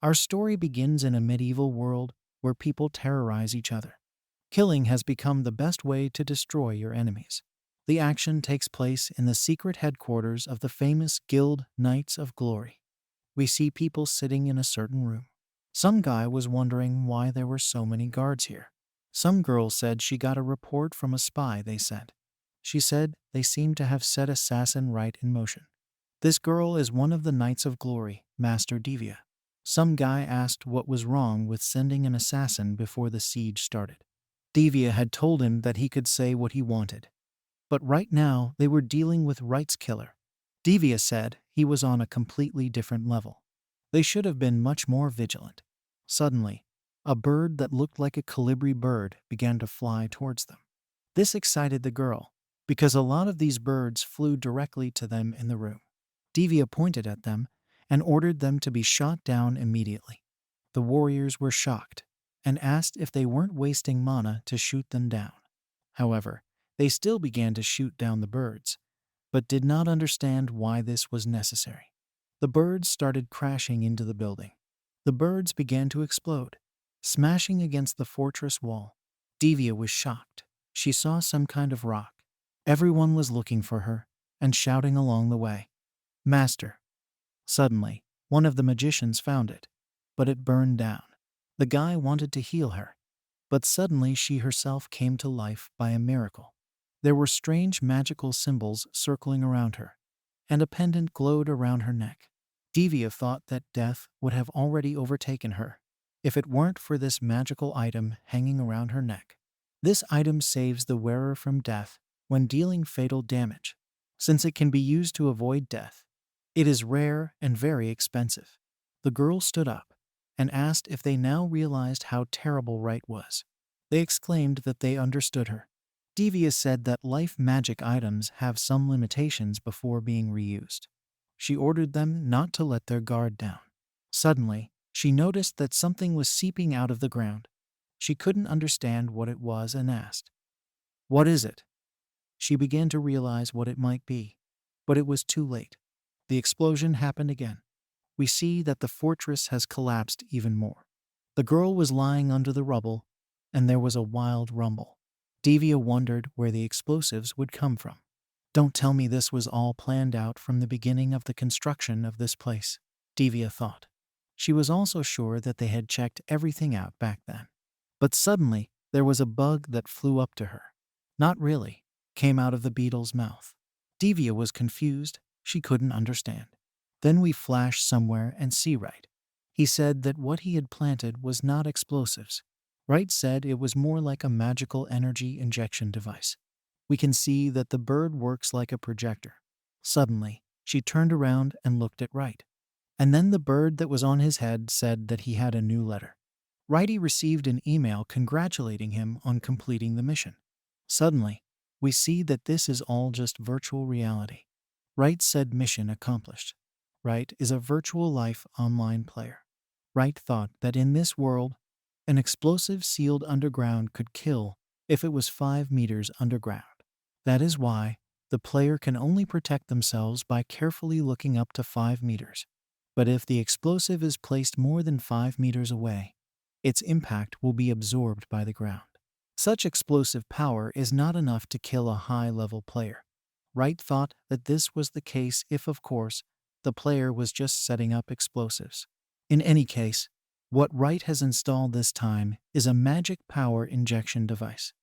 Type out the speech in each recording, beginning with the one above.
Our story begins in a medieval world where people terrorize each other. Killing has become the best way to destroy your enemies. The action takes place in the secret headquarters of the famous Guild Knights of Glory. We see people sitting in a certain room. Some guy was wondering why there were so many guards here. Some girl said she got a report from a spy they sent. She said they seemed to have set assassin right in motion. This girl is one of the Knights of Glory, Master Devia. Some guy asked what was wrong with sending an assassin before the siege started. Devia had told him that he could say what he wanted. But right now, they were dealing with Wright's killer. Devia said he was on a completely different level. They should have been much more vigilant. Suddenly, a bird that looked like a colibri bird began to fly towards them. This excited the girl, because a lot of these birds flew directly to them in the room. Devia pointed at them and ordered them to be shot down immediately. The warriors were shocked and asked if they weren't wasting mana to shoot them down. However, they still began to shoot down the birds, but did not understand why this was necessary. The birds started crashing into the building. The birds began to explode, smashing against the fortress wall. Devia was shocked. She saw some kind of rock. Everyone was looking for her and shouting along the way, "Master!" Suddenly, one of the magicians found it, but it burned down. The guy wanted to heal her, but suddenly she herself came to life by a miracle. There were strange magical symbols circling around her, and a pendant glowed around her neck. Devia thought that death would have already overtaken her if it weren't for this magical item hanging around her neck. This item saves the wearer from death when dealing fatal damage. Since it can be used to avoid death, it is rare and very expensive. The girl stood up and asked if they now realized how terrible Wright was. They exclaimed that they understood her. Devia said that life magic items have some limitations before being reused. She ordered them not to let their guard down. Suddenly, she noticed that something was seeping out of the ground. She couldn't understand what it was and asked, "What is it?" She began to realize what it might be, but it was too late. The explosion happened again. We see that the fortress has collapsed even more. The girl was lying under the rubble, and there was a wild rumble. Devia wondered where the explosives would come from. Don't tell me this was all planned out from the beginning of the construction of this place, Devia thought. She was also sure that they had checked everything out back then. But suddenly, there was a bug that flew up to her. "Not really," came out of the beetle's mouth. Devia was confused. She couldn't understand. Then we flash somewhere and see Wright. He said that what he had planted was not explosives. Wright said it was more like a magical energy injection device. We can see that the bird works like a projector. Suddenly, she turned around and looked at Wright. And then the bird that was on his head said that he had a new letter. Wrighty received an email congratulating him on completing the mission. Suddenly, we see that this is all just virtual reality. Wright said mission accomplished. Wright is a virtual life online player. Wright thought that in this world, an explosive sealed underground could kill if it was 5 meters underground. That is why the player can only protect themselves by carefully looking up to 5 meters. But if the explosive is placed more than 5 meters away, its impact will be absorbed by the ground. Such explosive power is not enough to kill a high-level player. Wright thought that this was the case if, of course, the player was just setting up explosives. In any case, what Wright has installed this time is a magic power injection device.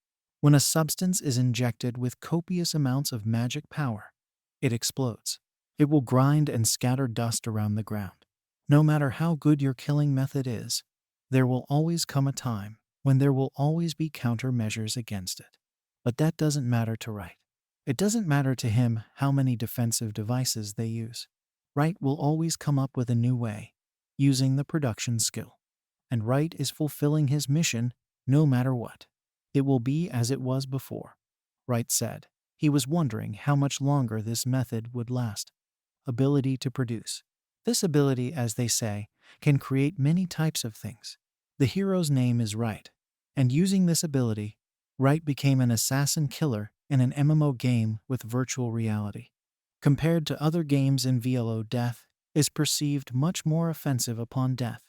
When a substance is injected with copious amounts of magic power, it explodes. It will grind and scatter dust around the ground. No matter how good your killing method is, there will always come a time when there will always be countermeasures against it. But that doesn't matter to Wright. It doesn't matter to him how many defensive devices they use. Wright will always come up with a new way, using the production skill. And Wright is fulfilling his mission no matter what. It will be as it was before, Wright said. He was wondering how much longer this method would last. Ability to produce. This ability, as they say, can create many types of things. The hero's name is Wright, and using this ability, Wright became an assassin killer in an MMO game with virtual reality. Compared to other games in VLO, death is perceived much more offensive upon death.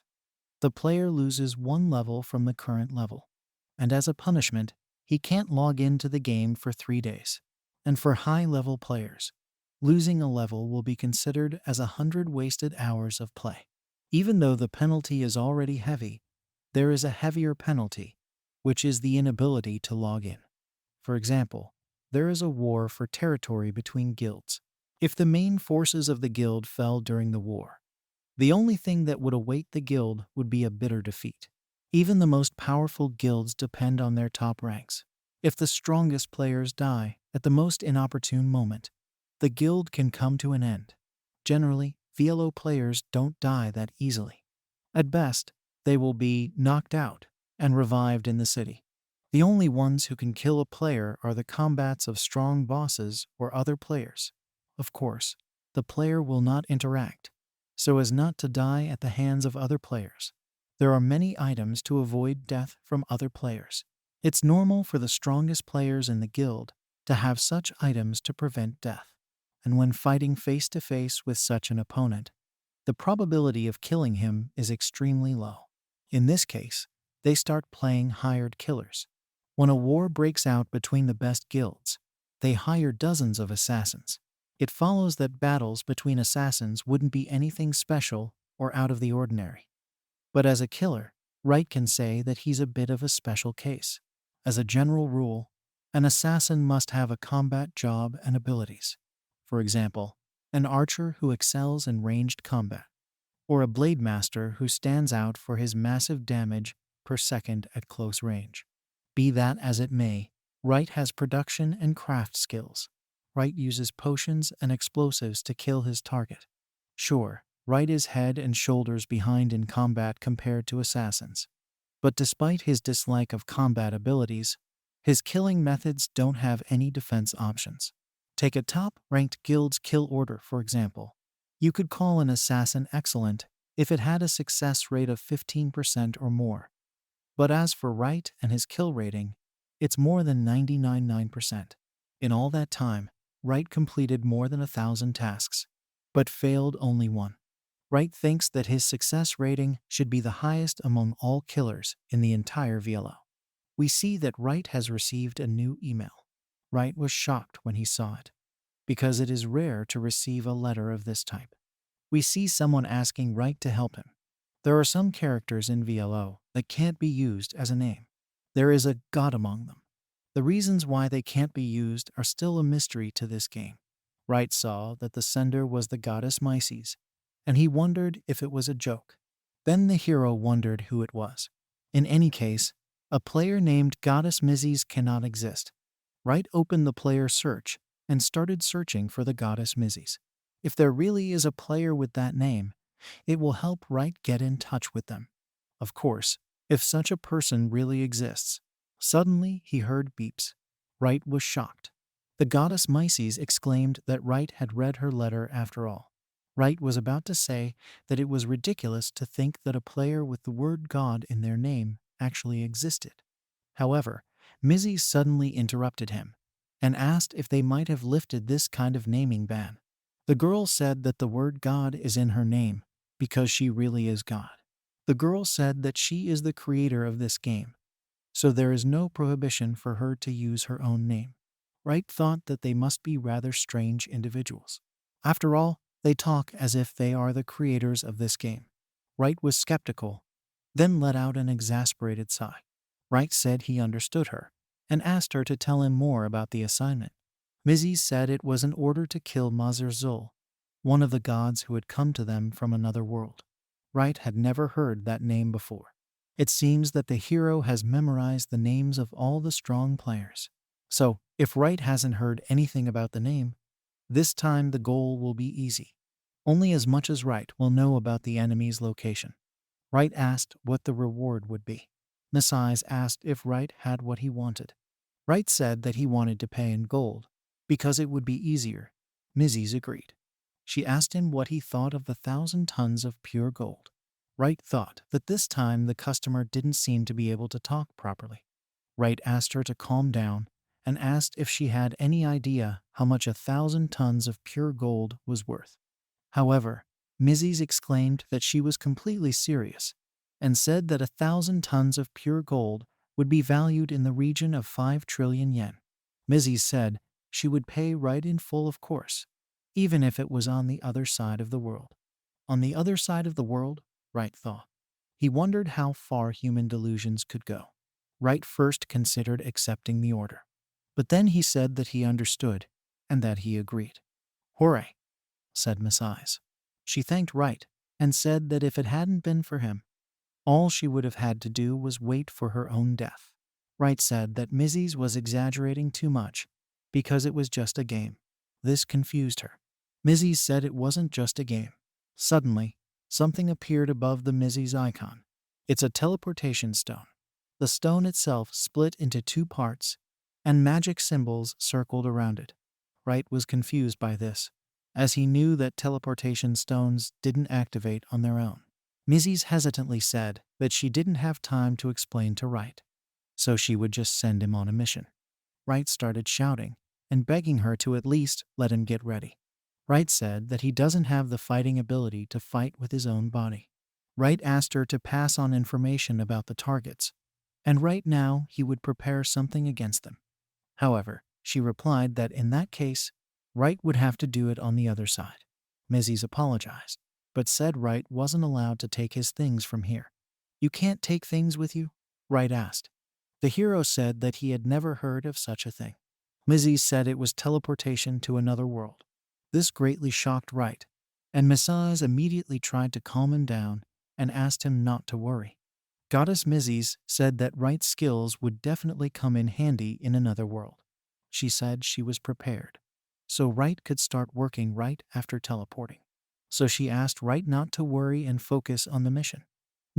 the player loses one level from the current level. And as a punishment, he can't log into the game for 3 days. And for high-level players, losing a level will be considered as 100 wasted hours of play. Even though the penalty is already heavy, there is a heavier penalty, which is the inability to log in. For example, there is a war for territory between guilds. If the main forces of the guild fell during the war, the only thing that would await the guild would be a bitter defeat. Even the most powerful guilds depend on their top ranks. If the strongest players die at the most inopportune moment, the guild can come to an end. Generally, VLO players don't die that easily. At best, they will be knocked out and revived in the city. The only ones who can kill a player are the combats of strong bosses or other players. Of course, the player will not interact, so as not to die at the hands of other players. There are many items to avoid death from other players. It's normal for the strongest players in the guild to have such items to prevent death. And when fighting face to face with such an opponent, the probability of killing him is extremely low. In this case, they start playing hired killers. When a war breaks out between the best guilds, they hire dozens of assassins. It follows that battles between assassins wouldn't be anything special or out of the ordinary. But as a killer, Wright can say that he's a bit of a special case. As a general rule, an assassin must have a combat job and abilities. For example, an archer who excels in ranged combat, or a blade master who stands out for his massive damage per second at close range. Be that as it may, Wright has production and craft skills. Wright uses potions and explosives to kill his target. Sure, Wright is head and shoulders behind in combat compared to assassins. But despite his dislike of combat abilities, his killing methods don't have any defense options. Take a top-ranked guild's kill order, for example. You could call an assassin excellent if it had a success rate of 15% or more. But as for Wright and his kill rating, it's more than 99.9%. In all that time, Wright completed more than 1,000 tasks, but failed only one. Wright thinks that his success rating should be the highest among all killers in the entire VLO. We see that Wright has received a new email. Wright was shocked when he saw it, because it is rare to receive a letter of this type. We see someone asking Wright to help him. There are some characters in VLO that can't be used as a name. There is a god among them. The reasons why they can't be used are still a mystery to this game. Wright saw that the sender was the goddess Myces, and he wondered if it was a joke. Then the hero wondered who it was. In any case, a player named Goddess Myces cannot exist. Wright opened the player search and started searching for the Goddess Myces. If there really is a player with that name, it will help Wright get in touch with them. Of course, if such a person really exists. Suddenly he heard beeps. Wright was shocked. The goddess Myces exclaimed that Wright had read her letter after all. Wright was about to say that it was ridiculous to think that a player with the word God in their name actually existed. However, Myces suddenly interrupted him and asked if they might have lifted this kind of naming ban. The girl said that the word God is in her name because she really is God. The girl said that she is the creator of this game, so there is no prohibition for her to use her own name. Wright thought that they must be rather strange individuals. After all, they talk as if they are the creators of this game. Wright was skeptical, then let out an exasperated sigh. Wright said he understood her and asked her to tell him more about the assignment. Myces said it was an order to kill Mazar-Zul, one of the gods who had come to them from another world. Wright had never heard that name before. It seems that the hero has memorized the names of all the strong players. So, if Wright hasn't heard anything about the name, this time the goal will be easy. Only as much as Wright will know about the enemy's location. Wright asked what the reward would be. Myces asked if Wright had what he wanted. Wright said that he wanted to pay in gold, because it would be easier. Myces agreed. She asked him what he thought of the 1,000 tons of pure gold. Wright thought that this time the customer didn't seem to be able to talk properly. Wright asked her to calm down and asked if she had any idea how much 1,000 tons of pure gold was worth. However, Myces exclaimed that she was completely serious and said that 1,000 tons of pure gold would be valued in the region of 5 trillion yen. Mrs. said she would pay Wright in full, of course, even if it was on the other side of the world. On the other side of the world, Wright thought. He wondered how far human delusions could go. Wright first considered accepting the order. But then he said that he understood and that he agreed. "Hooray," said Miss Eyes. She thanked Wright and said that if it hadn't been for him, all she would have had to do was wait for her own death. Wright said that Mrs. was exaggerating too much because it was just a game. This confused her. Mrs. said it wasn't just a game. Suddenly, something appeared above the Mrs. icon. It's a teleportation stone. The stone itself split into 2 parts, and magic symbols circled around it. Wright was confused by this, as he knew that teleportation stones didn't activate on their own. Mrs. hesitantly said that she didn't have time to explain to Wright, so she would just send him on a mission. Wright started shouting and begging her to at least let him get ready. Wright said that he doesn't have the fighting ability to fight with his own body. Wright asked her to pass on information about the targets, and right now he would prepare something against them. However, she replied that in that case, Wright would have to do it on the other side. Mrs. apologized, but said Wright wasn't allowed to take his things from here. "You can't take things with you?" Wright asked. The hero said that he had never heard of such a thing. Mrs. said it was teleportation to another world. This greatly shocked Wright, and Mrs. immediately tried to calm him down and asked him not to worry. Goddess Mrs. said that Wright's skills would definitely come in handy in another world. She said she was prepared, so Wright could start working right after teleporting. So she asked Wright not to worry and focus on the mission.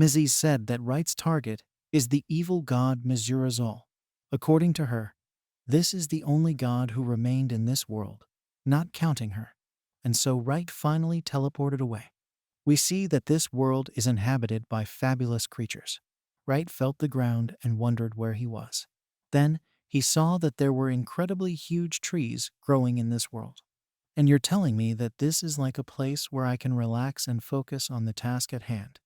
Mrs. said that Wright's target is the evil god Mzurazol. According to her, this is the only god who remained in this world, not counting her, and so Wright finally teleported away. We see that this world is inhabited by fabulous creatures. Wright felt the ground and wondered where he was. Then he saw that there were incredibly huge trees growing in this world. "And you're telling me that this is like a place where I can relax and focus on the task at hand?"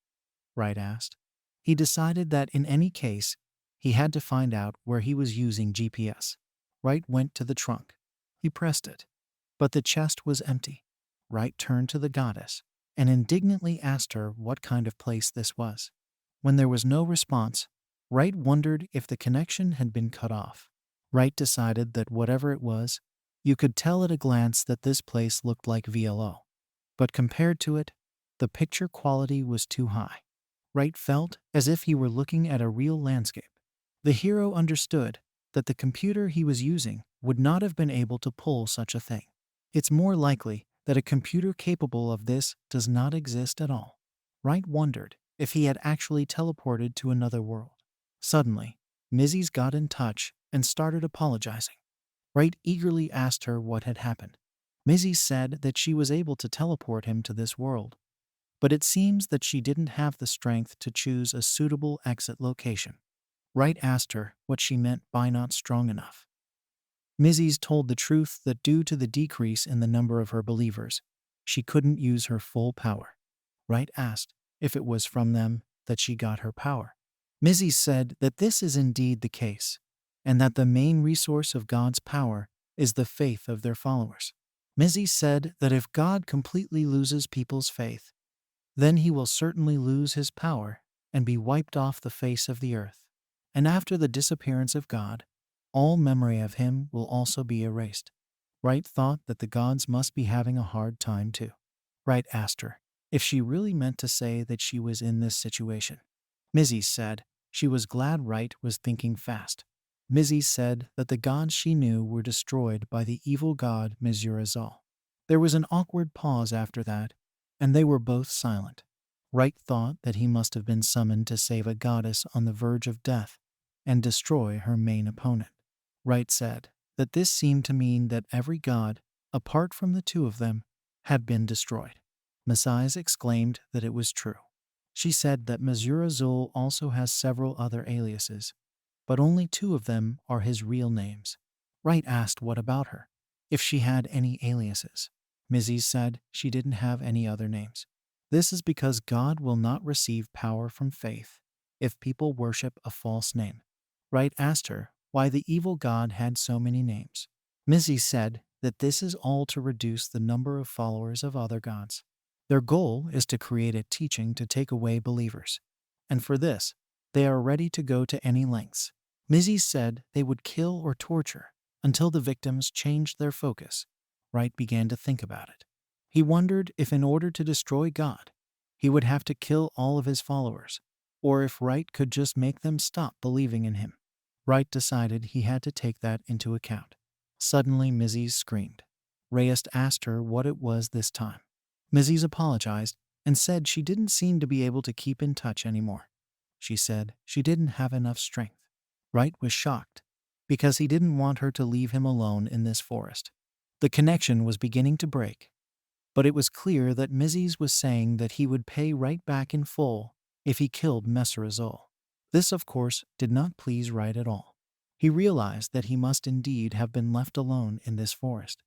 Wright asked. He decided that in any case, he had to find out where he was using GPS. Wright went to the trunk. He pressed it, but the chest was empty. Wright turned to the goddess and indignantly asked her what kind of place this was. When there was no response, Wright wondered if the connection had been cut off. Wright decided that whatever it was, you could tell at a glance that this place looked like VLO. But compared to it, the picture quality was too high. Wright felt as if he were looking at a real landscape. The hero understood that the computer he was using would not have been able to pull such a thing. It's more likely that a computer capable of this does not exist at all. Wright wondered if he had actually teleported to another world. Suddenly, Mrs. got in touch and started apologizing. Wright eagerly asked her what had happened. Mrs. said that she was able to teleport him to this world, but it seems that she didn't have the strength to choose a suitable exit location. Wright asked her what she meant by not strong enough. Mrs. told the truth that due to the decrease in the number of her believers, she couldn't use her full power. Wright asked if it was from them that she got her power. Mrs. said that this is indeed the case, and that the main resource of God's power is the faith of their followers. Mrs. said that if God completely loses people's faith, then he will certainly lose his power and be wiped off the face of the earth. And after the disappearance of God, all memory of him will also be erased. Wright thought that the gods must be having a hard time too. Wright asked her if she really meant to say that she was in this situation. Mrs. said she was glad Wright was thinking fast. Mrs. said that the gods she knew were destroyed by the evil god Mzurazal. There was an awkward pause after that, and they were both silent. Wright thought that he must have been summoned to save a goddess on the verge of death and destroy her main opponent. Wright said that this seemed to mean that every god, apart from the 2 of them, had been destroyed. Mrs. exclaimed that it was true. She said that Mzurazul also has several other aliases, but only 2 of them are his real names. Wright asked what about her, if she had any aliases. Mrs. said she didn't have any other names. This is because God will not receive power from faith if people worship a false name. Wright asked her why the evil god had so many names. Mizzy said that this is all to reduce the number of followers of other gods. Their goal is to create a teaching to take away believers. And for this, they are ready to go to any lengths. Mizzy said they would kill or torture until the victims changed their focus. Wright began to think about it. He wondered if in order to destroy God, he would have to kill all of his followers, or if Wright could just make them stop believing in him. Wright decided he had to take that into account. Suddenly, Mrs. screamed. Reyes asked her what it was this time. Mrs. apologized and said she didn't seem to be able to keep in touch anymore. She said she didn't have enough strength. Wright was shocked because he didn't want her to leave him alone in this forest. The connection was beginning to break, but it was clear that Mrs. was saying that he would pay Wright back in full if he killed Messerazol. This, of course, did not please Wright at all. He realized that he must indeed have been left alone in this forest,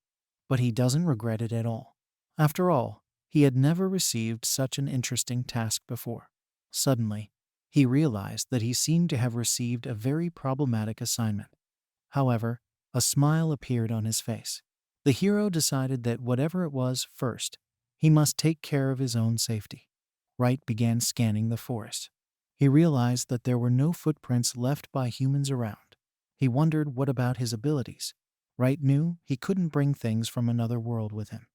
but he doesn't regret it at all. After all, he had never received such an interesting task before. Suddenly, he realized that he seemed to have received a very problematic assignment. However, a smile appeared on his face. The hero decided that whatever it was first, he must take care of his own safety. Wright began scanning the forest. He realized that there were no footprints left by humans around. He wondered what about his abilities. Wright knew he couldn't bring things from another world with him.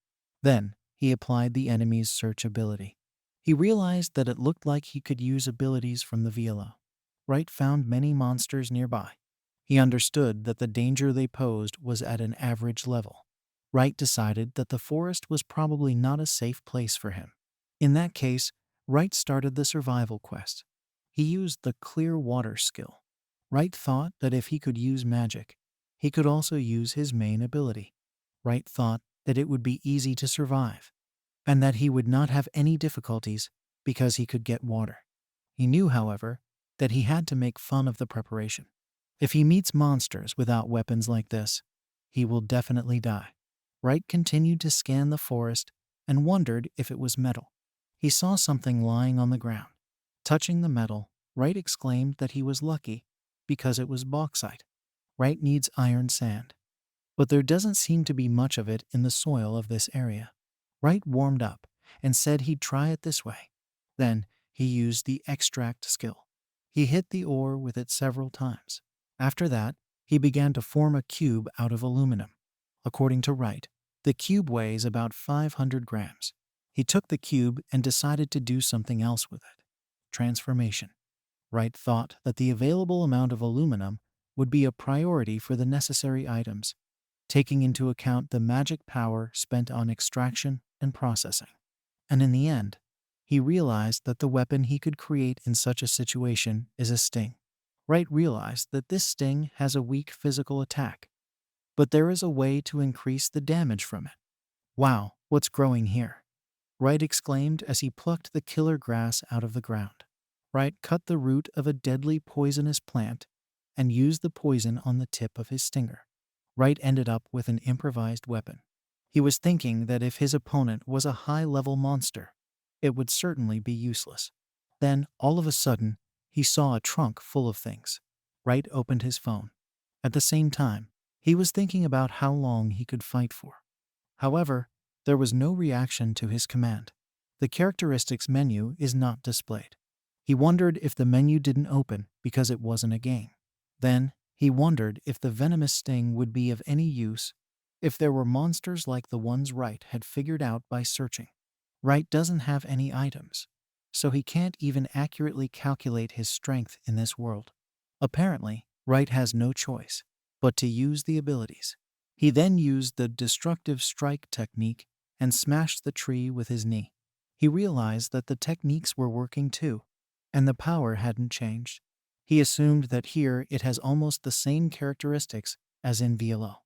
Then, he applied the enemy's search ability. He realized that it looked like he could use abilities from the VLO. Wright found many monsters nearby. He understood that the danger they posed was at an average level. Wright decided that the forest was probably not a safe place for him. In that case, Wright started the survival quest. He used the clear water skill. Wright thought that if he could use magic, he could also use his main ability. Wright thought that it would be easy to survive, and that he would not have any difficulties because he could get water. He knew, however, that he had to make fun of the preparation. If he meets monsters without weapons like this, he will definitely die. Wright continued to scan the forest and wondered if it was metal. He saw something lying on the ground. Touching the metal, Wright exclaimed that he was lucky because it was bauxite. Wright needs iron sand, but there doesn't seem to be much of it in the soil of this area. Wright warmed up and said he'd try it this way. Then he used the extract skill. He hit the ore with it several times. After that, he began to form a cube out of aluminum. According to Wright, the cube weighs about 500 grams. He took the cube and decided to do something else with it. Transformation. Wright thought that the available amount of aluminum would be a priority for the necessary items, taking into account the magic power spent on extraction and processing. And in the end, he realized that the weapon he could create in such a situation is a sting. Wright realized that this sting has a weak physical attack, but there is a way to increase the damage from it. Wow, what's growing here? Wright exclaimed as he plucked the killer grass out of the ground. Wright cut the root of a deadly poisonous plant and used the poison on the tip of his stinger. Wright ended up with an improvised weapon. He was thinking that if his opponent was a high-level monster, it would certainly be useless. Then, all of a sudden, he saw a trunk full of things. Wright opened his phone. At the same time, he was thinking about how long he could fight for. However, there was no reaction to his command. The characteristics menu is not displayed. He wondered if the menu didn't open because it wasn't a game. Then, he wondered if the venomous sting would be of any use if there were monsters like the ones Wright had figured out by searching. Wright doesn't have any items, so he can't even accurately calculate his strength in this world. Apparently, Wright has no choice but to use the abilities. He then used the destructive strike technique and smashed the tree with his knee. He realized that the techniques were working too, and the power hadn't changed. He assumed that here it has almost the same characteristics as in VLO.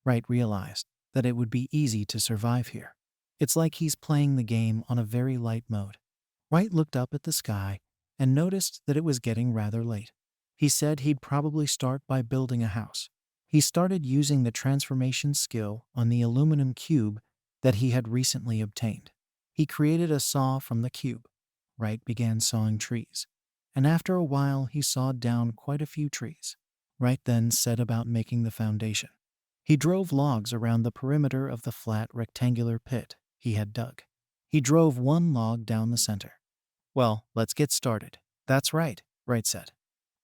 Wright realized that it would be easy to survive here. It's like he's playing the game on a very light mode. Wright looked up at the sky and noticed that it was getting rather late. He said he'd probably start by building a house. He started using the transformation skill on the aluminum cube that he had recently obtained. He created a saw from the cube. Wright began sawing trees, and after a while he sawed down quite a few trees. Wright then set about making the foundation. He drove logs around the perimeter of the flat rectangular pit he had dug. He drove one log down the center. "Well, let's get started." "That's right," Wright said.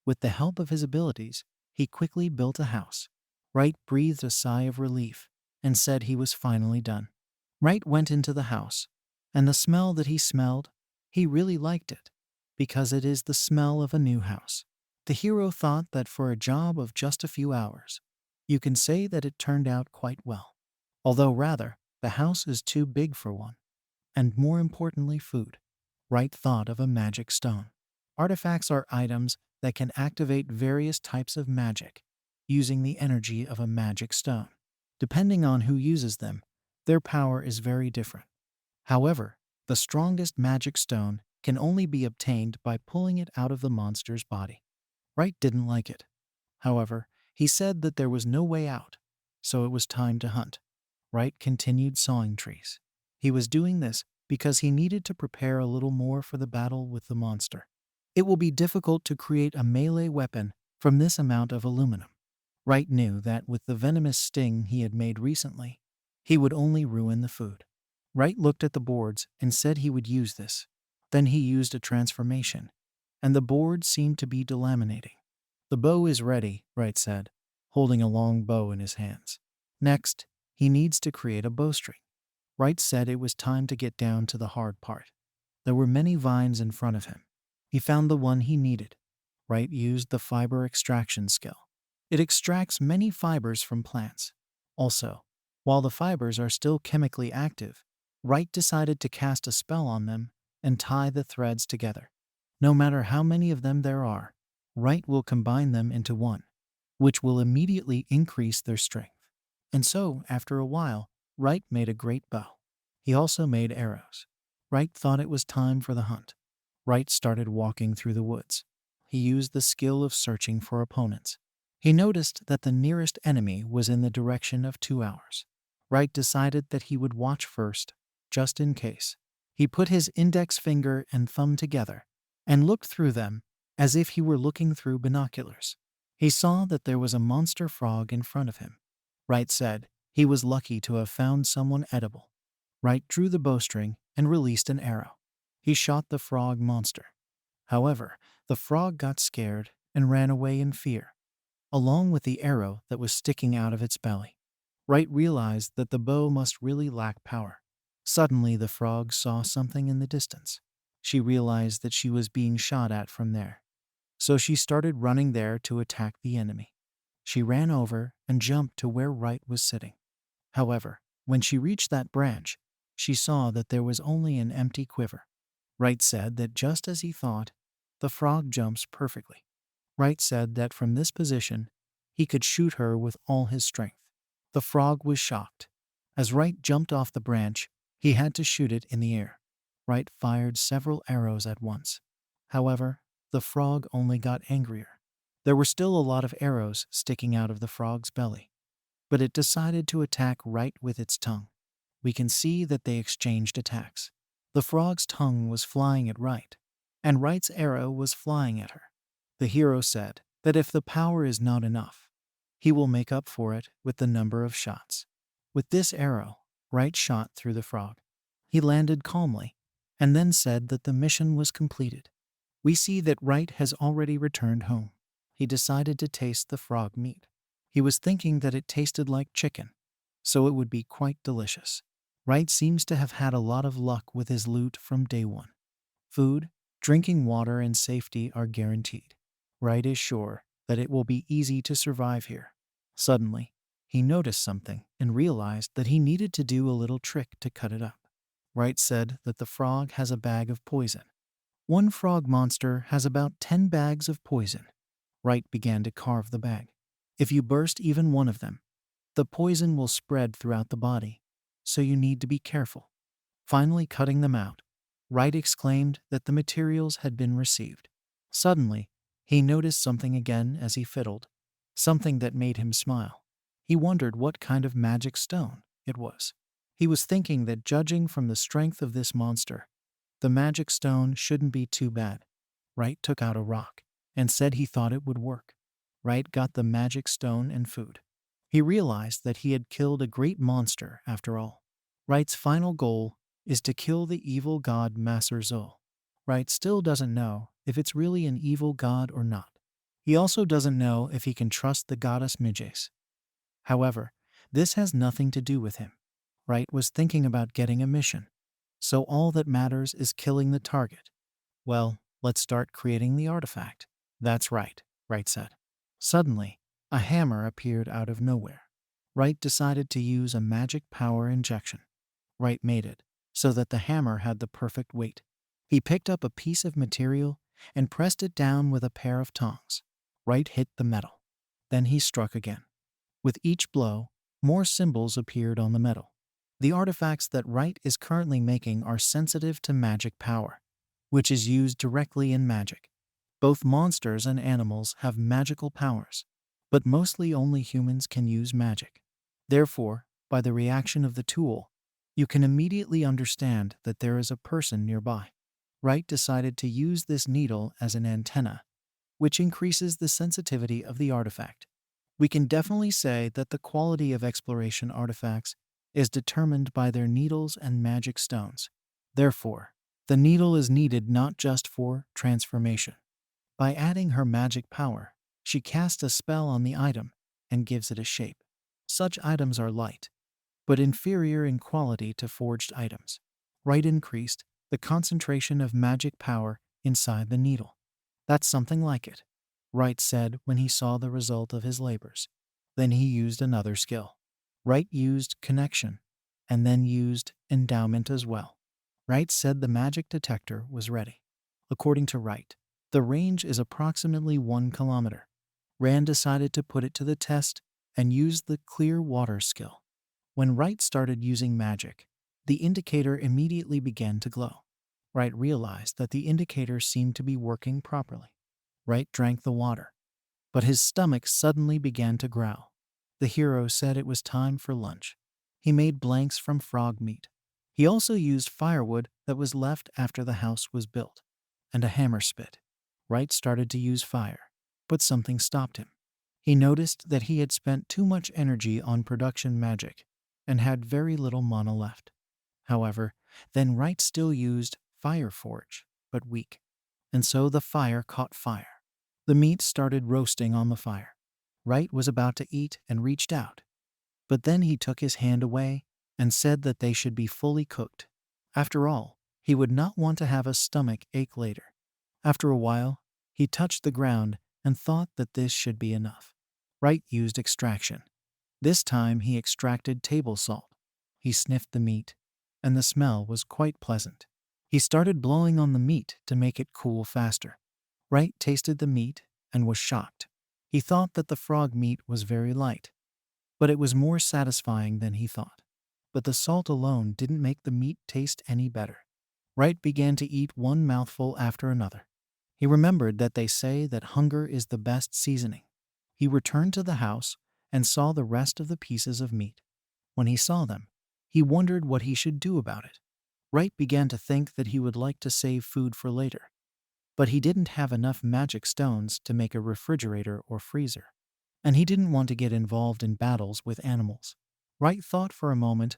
With the help of his abilities, he quickly built a house. Wright breathed a sigh of relief and said he was finally done. Wright went into the house, and the smell that he smelled, he really liked it, because it is the smell of a new house. The hero thought that for a job of just a few hours, you can say that it turned out quite well. Although rather, the house is too big for one. And more importantly, food. Wright thought of a magic stone. Artifacts are items that can activate various types of magic using the energy of a magic stone. Depending on who uses them, their power is very different. However, the strongest magic stone can only be obtained by pulling it out of the monster's body. Wright didn't like it. However, he said that there was no way out, so it was time to hunt. Wright continued sawing trees. He was doing this because he needed to prepare a little more for the battle with the monster. It will be difficult to create a melee weapon from this amount of aluminum. Wright knew that with the venomous sting he had made recently, he would only ruin the food. Wright looked at the boards and said he would use this. Then he used a transformation, and the board seemed to be delaminating. "The bow is ready," Wright said, holding a long bow in his hands. Next, he needs to create a bowstring. Wright said it was time to get down to the hard part. There were many vines in front of him. He found the one he needed. Wright used the fiber extraction skill. It extracts many fibers from plants. Also, while the fibers are still chemically active, Wright decided to cast a spell on them and tie the threads together. No matter how many of them there are, Wright will combine them into one, which will immediately increase their strength. And so, after a while, Wright made a great bow. He also made arrows. Wright thought it was time for the hunt. Wright started walking through the woods. He used the skill of searching for opponents. He noticed that the nearest enemy was in the direction of 2 hours. Wright decided that he would watch first, just in case. He put his index finger and thumb together and looked through them as if he were looking through binoculars. He saw that there was a monster frog in front of him. Wright said he was lucky to have found someone edible. Wright drew the bowstring and released an arrow. He shot the frog monster. However, the frog got scared and ran away in fear, along with the arrow that was sticking out of its belly. Wright realized that the bow must really lack power. Suddenly, the frog saw something in the distance. She realized that she was being shot at from there. So she started running there to attack the enemy. She ran over and jumped to where Wright was sitting. However, when she reached that branch, she saw that there was only an empty quiver. Wright said that just as he thought, the frog jumps perfectly. Wright said that from this position, he could shoot her with all his strength. The frog was shocked. As Wright jumped off the branch, he had to shoot it in the air. Wright fired several arrows at once. However, the frog only got angrier. There were still a lot of arrows sticking out of the frog's belly, but it decided to attack Wright with its tongue. We can see that they exchanged attacks. The frog's tongue was flying at Wright, and Wright's arrow was flying at her. The hero said that if the power is not enough, he will make up for it with the number of shots. With this arrow, Wright shot through the frog. He landed calmly, and then said that the mission was completed. We see that Wright has already returned home. He decided to taste the frog meat. He was thinking that it tasted like chicken, so it would be quite delicious. Wright seems to have had a lot of luck with his loot from day one. Food, drinking water, and safety are guaranteed. Wright is sure that it will be easy to survive here. Suddenly, he noticed something and realized that he needed to do a little trick to cut it up. Wright said that the frog has a bag of poison. One frog monster has about 10 bags of poison. Wright began to carve the bag. If you burst even one of them, the poison will spread throughout the body, so you need to be careful. Finally cutting them out, Wright exclaimed that the materials had been received. Suddenly, he noticed something again as he fiddled, something that made him smile. He wondered what kind of magic stone it was. He was thinking that judging from the strength of this monster, the magic stone shouldn't be too bad. Wright took out a rock and said he thought it would work. Wright got the magic stone and food. He realized that he had killed a great monster after all. Wright's final goal is to kill the evil god Maser Zol. Wright still doesn't know if it's really an evil god or not. He also doesn't know if he can trust the goddess Mijes. However, this has nothing to do with him. Wright was thinking about getting a mission, so all that matters is killing the target. Well, let's start creating the artifact. That's right, Wright said. Suddenly, a hammer appeared out of nowhere. Wright decided to use a magic power injection. Wright made it so that the hammer had the perfect weight. He picked up a piece of material and pressed it down with a pair of tongs. Wright hit the metal. Then he struck again. With each blow, more symbols appeared on the metal. The artifacts that Wright is currently making are sensitive to magic power, which is used directly in magic. Both monsters and animals have magical powers, but mostly only humans can use magic. Therefore, by the reaction of the tool, you can immediately understand that there is a person nearby. Wright decided to use this needle as an antenna, which increases the sensitivity of the artifact. We can definitely say that the quality of exploration artifacts is determined by their needles and magic stones. Therefore, the needle is needed not just for transformation. By adding her magic power, she casts a spell on the item and gives it a shape. Such items are light, but inferior in quality to forged items. Wright increased the concentration of magic power inside the needle. That's something like it, Wright said when he saw the result of his labors. Then he used another skill. Wright used connection, and then used endowment as well. Wright said the magic detector was ready. According to Wright, the range is approximately 1 kilometer. Rand decided to put it to the test and use the clear water skill. When Wright started using magic, the indicator immediately began to glow. Wright realized that the indicator seemed to be working properly. Wright drank the water, but his stomach suddenly began to growl. The hero said it was time for lunch. He made blanks from frog meat. He also used firewood that was left after the house was built, and a hammer spit. Wright started to use fire, but something stopped him. He noticed that he had spent too much energy on production magic and had very little mana left. However, then Wright still used Fire Forge, but weak, and so the fire caught fire. The meat started roasting on the fire. Wright was about to eat and reached out, but then he took his hand away and said that they should be fully cooked. After all, he would not want to have a stomach ache later. After a while, he touched the ground and thought that this should be enough. Wright used extraction. This time he extracted table salt. He sniffed the meat, and the smell was quite pleasant. He started blowing on the meat to make it cool faster. Wright tasted the meat and was shocked. He thought that the frog meat was very light, but it was more satisfying than he thought. But the salt alone didn't make the meat taste any better. Wright began to eat one mouthful after another. He remembered that they say that hunger is the best seasoning. He returned to the house and saw the rest of the pieces of meat. When he saw them, he wondered what he should do about it. Wright began to think that he would like to save food for later, but he didn't have enough magic stones to make a refrigerator or freezer, and he didn't want to get involved in battles with animals. Wright thought for a moment,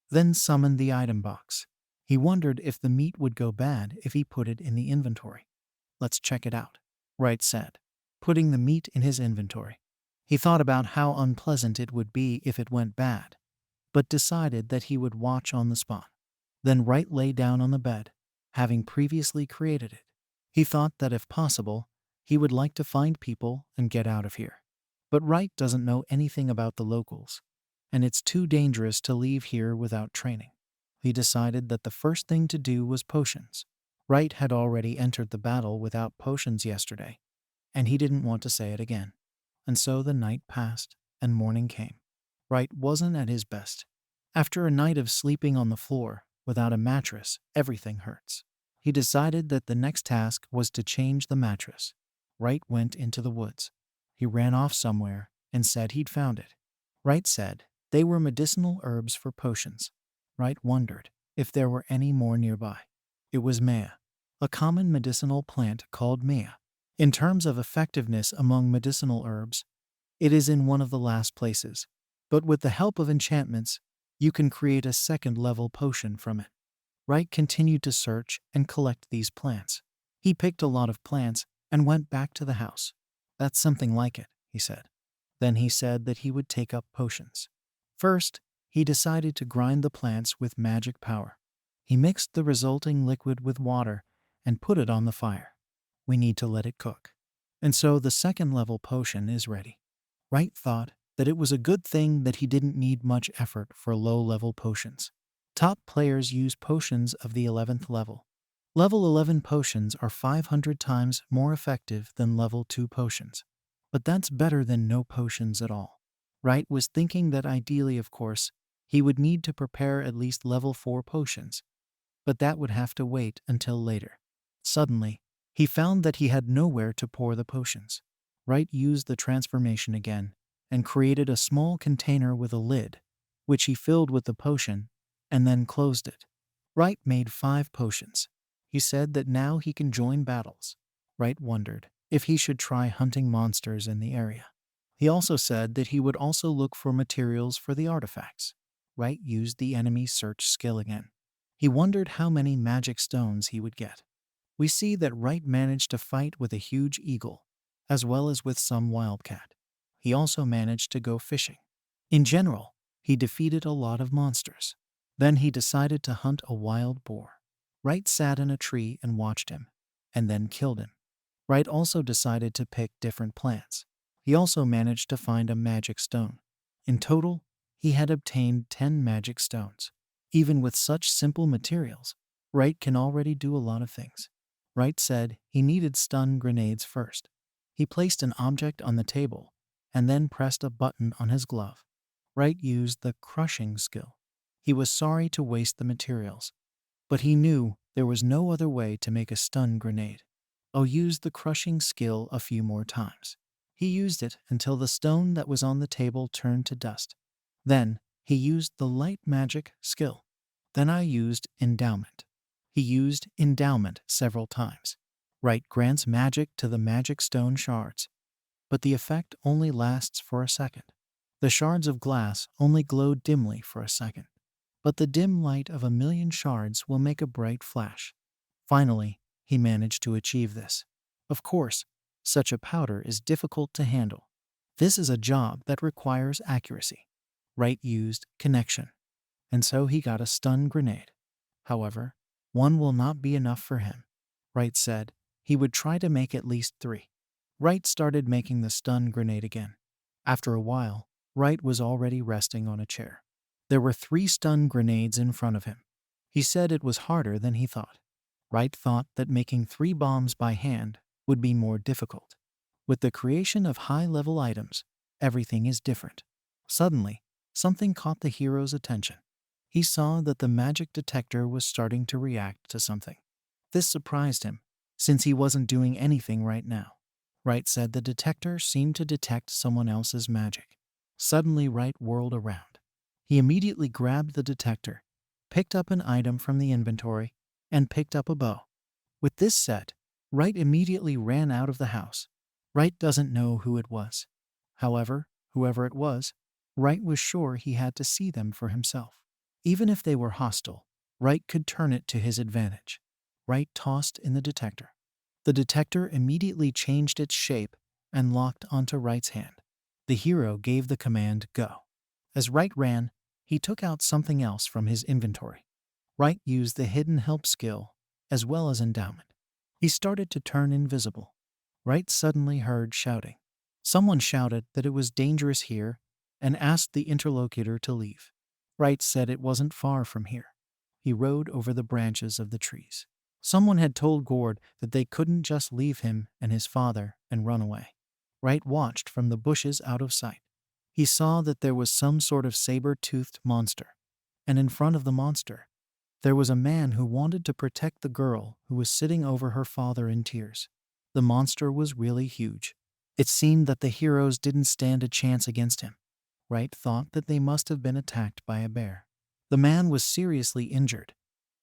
then summoned the item box. He wondered if the meat would go bad if he put it in the inventory. "Let's check it out," Wright said, putting the meat in his inventory. He thought about how unpleasant it would be if it went bad, but decided that he would watch on the spot. Then Wright lay down on the bed, having previously created it. He thought that if possible, he would like to find people and get out of here. But Wright doesn't know anything about the locals, and it's too dangerous to leave here without training. He decided that the first thing to do was potions. Wright had already entered the battle without potions yesterday, and he didn't want to say it again. And so the night passed, and morning came. Wright wasn't at his best. After a night of sleeping on the floor, without a mattress, everything hurts. He decided that the next task was to change the mattress. Wright went into the woods. He ran off somewhere and said he'd found it. Wright said they were medicinal herbs for potions. Wright wondered if there were any more nearby. It was Maya, a common medicinal plant called Maya. In terms of effectiveness among medicinal herbs, it is in one of the last places, but with the help of enchantments, you can create a second-level potion from it. Wright continued to search and collect these plants. He picked a lot of plants and went back to the house. "That's something like it," he said. Then he said that he would take up potions. First, he decided to grind the plants with magic power. He mixed the resulting liquid with water and put it on the fire. "We need to let it cook." And so the second-level potion is ready. Wright thought that it was a good thing that he didn't need much effort for low-level potions. Top players use potions of the 11th level. Level 11 potions are 500 times more effective than level 2 potions. But that's better than no potions at all. Wright was thinking that ideally, of course, he would need to prepare at least level 4 potions, but that would have to wait until later. Suddenly, he found that he had nowhere to pour the potions. Wright used the transformation again and created a small container with a lid, which he filled with the potion and then closed it. Wright made 5 potions. He said that now he can join battles. Wright wondered if he should try hunting monsters in the area. He also said that he would also look for materials for the artifacts. Wright used the enemy search skill again. He wondered how many magic stones he would get. We see that Wright managed to fight with a huge eagle, as well as with some wildcat. He also managed to go fishing. In general, he defeated a lot of monsters. Then he decided to hunt a wild boar. Wright sat in a tree and watched him, and then killed him. Wright also decided to pick different plants. He also managed to find a magic stone. In total, he had obtained 10 magic stones. Even with such simple materials, Wright can already do a lot of things. Wright said he needed stun grenades first. He placed an object on the table and then pressed a button on his glove. Wright used the crushing skill. He was sorry to waste the materials, but he knew there was no other way to make a stun grenade. I'll use the crushing skill a few more times. He used it until the stone that was on the table turned to dust. Then he used the light magic skill. Then I used endowment. He used endowment several times. Wright grants magic to the magic stone shards, but the effect only lasts for a second. The shards of glass only glow dimly for a second, but the dim light of 1,000,000 shards will make a bright flash. Finally, he managed to achieve this. Of course, such a powder is difficult to handle. This is a job that requires accuracy. Wright used connection, and so he got a stun grenade. However, one will not be enough for him. Wright said he would try to make at least 3. Wright started making the stun grenade again. After a while, Wright was already resting on a chair. There were 3 stun grenades in front of him. He said it was harder than he thought. Wright thought that making 3 bombs by hand would be more difficult. With the creation of high-level items, everything is different. Suddenly, something caught the hero's attention. He saw that the magic detector was starting to react to something. This surprised him, since he wasn't doing anything right now. Wright said the detector seemed to detect someone else's magic. Suddenly, Wright whirled around. He immediately grabbed the detector, picked up an item from the inventory, and picked up a bow. With this set, Wright immediately ran out of the house. Wright doesn't know who it was. However, whoever it was, Wright was sure he had to see them for himself. Even if they were hostile, Wright could turn it to his advantage. Wright tossed in the detector. The detector immediately changed its shape and locked onto Wright's hand. The hero gave the command, "Go." As Wright ran, he took out something else from his inventory. Wright used the hidden help skill as well as endowment. He started to turn invisible. Wright suddenly heard shouting. Someone shouted that it was dangerous here and asked the interlocutor to leave. Wright said it wasn't far from here. He rode over the branches of the trees. Someone had told Gord that they couldn't just leave him and his father and run away. Wright watched from the bushes out of sight. He saw that there was some sort of saber-toothed monster, and in front of the monster, there was a man who wanted to protect the girl who was sitting over her father in tears. The monster was really huge. It seemed that the heroes didn't stand a chance against him. Wright thought that they must have been attacked by a bear. The man was seriously injured,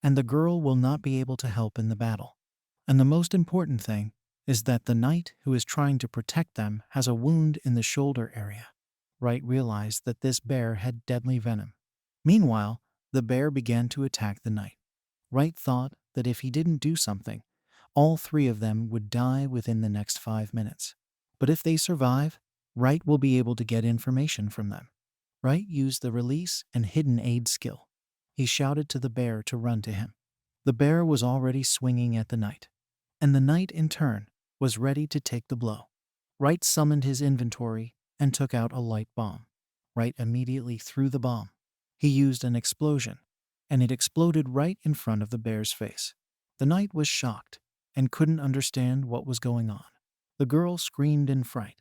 and the girl will not be able to help in the battle. And the most important thing is that the knight who is trying to protect them has a wound in the shoulder area. Wright realized that this bear had deadly venom. Meanwhile, the bear began to attack the knight. Wright thought that if he didn't do something, all three of them would die within the next 5 minutes. But if they survive, Wright will be able to get information from them. Wright used the release and hidden aid skill. He shouted to the bear to run to him. The bear was already swinging at the knight, and the knight, in turn, was ready to take the blow. Wright summoned his inventory and took out a light bomb. Wright immediately threw the bomb. He used an explosion, and it exploded right in front of the bear's face. The knight was shocked and couldn't understand what was going on. The girl screamed in fright.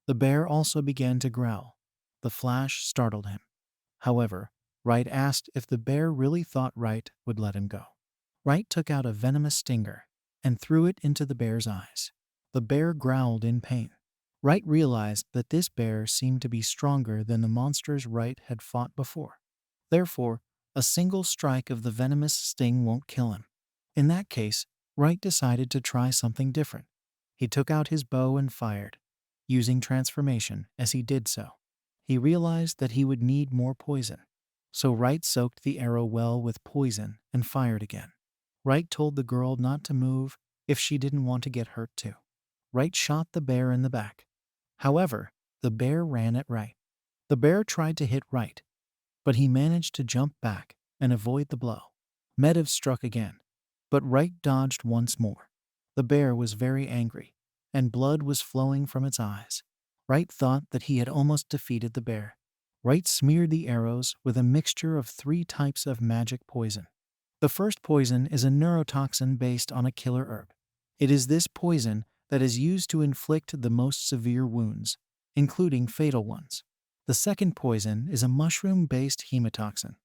The bear also began to growl. The flash startled him. However, Wright asked if the bear really thought Wright would let him go. Wright took out a venomous stinger and threw it into the bear's eyes. The bear growled in pain. Wright realized that this bear seemed to be stronger than the monsters Wright had fought before. Therefore, a single strike of the venomous sting won't kill him. In that case, Wright decided to try something different. He took out his bow and fired, using transformation as he did so. He realized that he would need more poison, so Wright soaked the arrow well with poison and fired again. Wright told the girl not to move if she didn't want to get hurt too. Wright shot the bear in the back. However, the bear ran at Wright. The bear tried to hit Wright, but he managed to jump back and avoid the blow. Medivh struck again, but Wright dodged once more. The bear was very angry, and blood was flowing from its eyes. Wright thought that he had almost defeated the bear. Wright smeared the arrows with a mixture of 3 types of magic poison. The first poison is a neurotoxin based on a killer herb. It is this poison that is used to inflict the most severe wounds, including fatal ones. The second poison is a mushroom-based hemotoxin.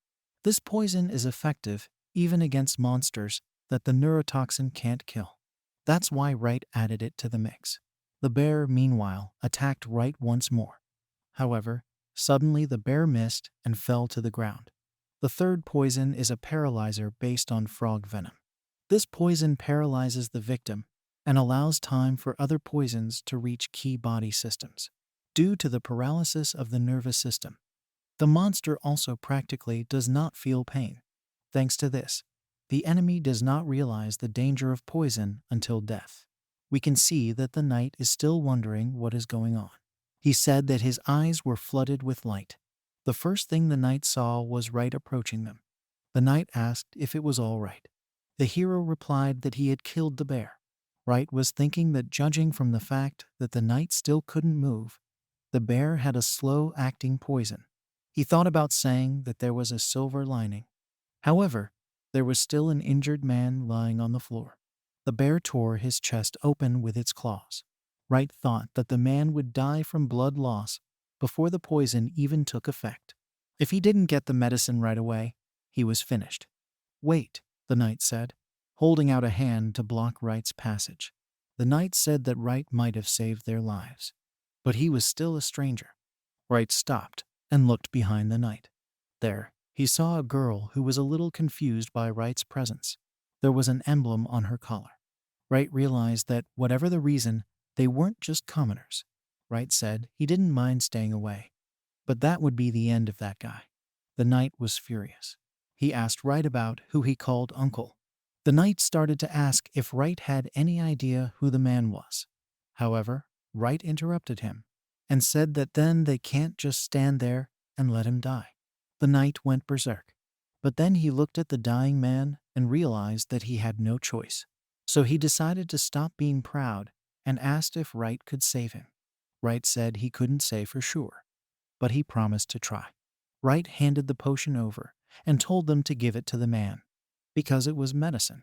This poison is effective even against monsters that the neurotoxin can't kill. That's why Wright added it to the mix. The bear, meanwhile, attacked Wright once more. However, suddenly the bear missed and fell to the ground. The third poison is a paralyzer based on frog venom. This poison paralyzes the victim and allows time for other poisons to reach key body systems. Due to the paralysis of the nervous system, the monster also practically does not feel pain. Thanks to this, the enemy does not realize the danger of poison until death. We can see that the knight is still wondering what is going on. He said that his eyes were flooded with light. The first thing the knight saw was Wright approaching them. The knight asked if it was all right. The hero replied that he had killed the bear. Wright was thinking that, judging from the fact that the knight still couldn't move, the bear had a slow-acting poison. He thought about saying that there was a silver lining. However, there was still an injured man lying on the floor. The bear tore his chest open with its claws. Wright thought that the man would die from blood loss before the poison even took effect. If he didn't get the medicine right away, he was finished. "Wait," the knight said, holding out a hand to block Wright's passage. The knight said that Wright might have saved their lives, but he was still a stranger. Wright stopped and looked behind the knight. There, he saw a girl who was a little confused by Wright's presence. There was an emblem on her collar. Wright realized that, whatever the reason, they weren't just commoners. Wright said he didn't mind staying away, but that would be the end of that guy. The knight was furious. He asked Wright about who he called uncle. The knight started to ask if Wright had any idea who the man was. However, Wright interrupted him and said that then they can't just stand there and let him die. The knight went berserk. But then he looked at the dying man and realized that he had no choice. So he decided to stop being proud and asked if Wright could save him. Wright said he couldn't say for sure, but he promised to try. Wright handed the potion over and told them to give it to the man, because it was medicine.